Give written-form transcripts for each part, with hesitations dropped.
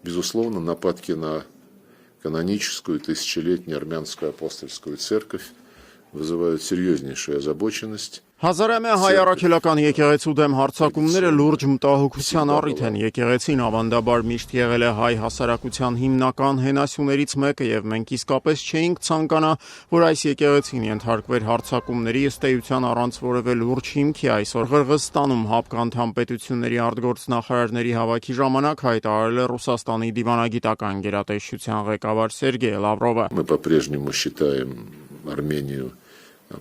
Безусловно, нападки на каноническую тысячелетнюю армянскую апостольскую церковь вызывают серьезнейшую озабоченность. Հազարամյա հայ առաքելական եկեղեցու դեմ հարձակումները լուրջ մտահոգության առիթ են։ Եկեղեցին ավանդաբար միշտ եղել է հայ հասարակության հիմնական հենասյուներից մեկը եւ մենք իսկապես չէինք ցանկանա, որ այս եկեղեցին ենթարկվեր հարձակումների ըստ էության առանց որևէ լուրջ հիմքի։ Այսօր Ղրղըզստանում ՀԱՊԿ պետությունների արտգործնախարարների հավաքի ժամանակ հայտարարել է Ռուսաստանի դիվանագիտական գերատեսչության ղեկավար Սերգեյ Լավրովը։ Мы по-прежнему считаем Армению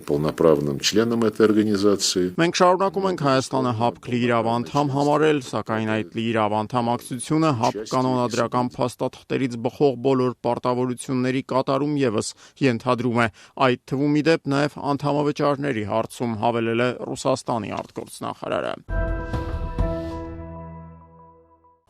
полноправным членом этой организации. Մենք շարունակում ենք Հայաստանը ՀԱՊԿ լիիրավ անդամ համարել, սակայն այդ լիիրավ անդամակցությունը ՀԱՊԿ կանոնադրական փաստաթղթերից բխող բոլոր պարտավորությունների կատարում եւս ենթադրում է, այդ թվում ի դեպ նաեւ անդամավճարների հարցում, հավելել է Ռուսաստանի արտգործնախարարը։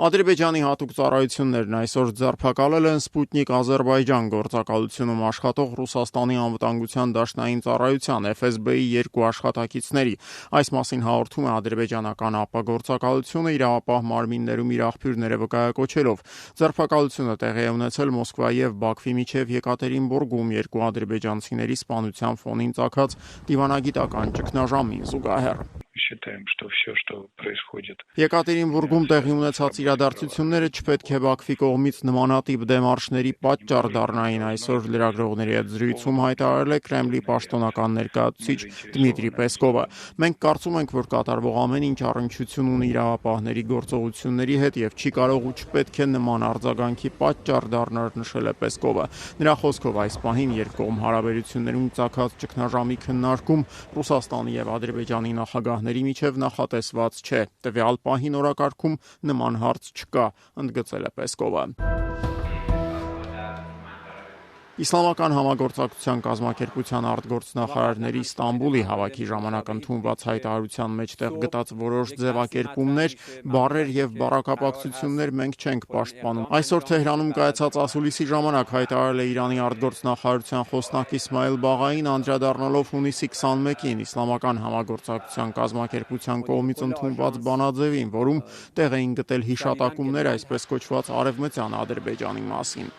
Ադրբեջանի հատուկ ծառայություններն այսօր ձերբակալել են Սպուտնիկ Ադրբեջան գործակալությունում աշխատող Ռուսաստանի անվտանգության դաշնային ծառայության FSB-ի 2 աշխատակիցների։ Այս մասին հաղորդում է ադրբեջանական ԱՊԱ գործակալությունը իրավապահ մարմիններում իր աղբյուրները վկայակոչելով։ Ձերբակալությունը տեղի է ունեցել Մոսկվայի եւ Բաքվի միջև Եկատերինբուրգում 2 ադրբեջանցիների սպանության ֆոնին ծագած դիվանագիտական ճգնաժամին զուգահեռ։ Считаем, что все, что происходит. Եկատերինբուրգում տեղի ունեցած իրադարձությունները չպետք է Բաքվի կողմից նմանատիպ դեմարշների պատճառ դառնային, այսօր լրագրողների հետ զրույցում հայտարարել է Կրեմլի պաշտոնական ներկայացուցիչ Դմիտրի Պեսկովը։ Մենք կարծում ենք, որ կատարվող ամեն ինչ առնչություն ունի իրավապահների գործողությունների հետ եւ չի կարող ու չպետք է նման արձագանքի պատճառ դառնալ, նշել է Պեսկովը։ Նրա խոսքով այս պահին երկկողմ հարաբերություններում ծագած ճգնաժամի քննարկում Ռուսաստանի եւ Ադրբեջանի նախագահների միջև նախատեսված չէ։ Տվյալ պահին օրակարգում նման հարց չկա, ընդգծել է Պեսկովը։ Իսլամական համագործակցության կազմակերպության արտգործնախարարների Ստամբուլի հավաքի ժամանակ ընդունված հայտարարության մեջտեղ գտած որոշ ձևակերպումներ, բառեր եւ բառակապակցություններ մենք չենք պաշտպանում։ Այսօր Թեհրանում կայացած ասուլիսի ժամանակ հայտարարել է Իրանի արտգործնախարարության խոսնակ Իսմայիլ Բաղային, անդրադառնալով հունիսի 21-ին Իսլամական համագործակցության կազմակերպության կողմից ընդունված բանաձևին, որում տեղ էին գտել հիշատակումներ այսպես կոչված արևմտյան Ադրբեջանի մասին։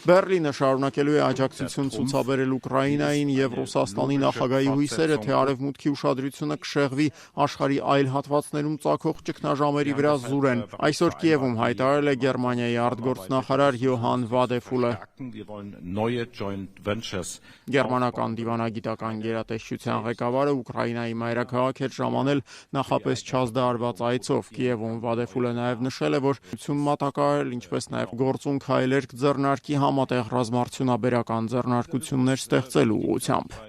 Բեռլինը շարունակելու է աջակցություն ցուցաբերել Ուկրաինային եւ Ռուսաստանի նախագահի հույսերը, թե արևմուտքի ուշադրությունը կշեղվի աշխարհի այլ հատվածներում ծագող ճգնաժամերի վրա զուրեն։ Այսօր Կիևում հայտարարել է Գերմանիայի արտգործնախարար Յոհան Վադեֆուլը։ Գերմանական դիվանագիտական գերատեսչության ղեկավարը Ուկրաինայի մայրաքաղաք էր ժամանել նախապես չազդարված այցով։ Կիևում Վադեֆուլը նաեւ նշել է, որ մատակարարել, ինչպես նաեւ գործուն քայլեր կձեռնարկի համատեղ ռազմարտությունաբերական ձեռնարկություններ ստեղծելու ուղղությամբ։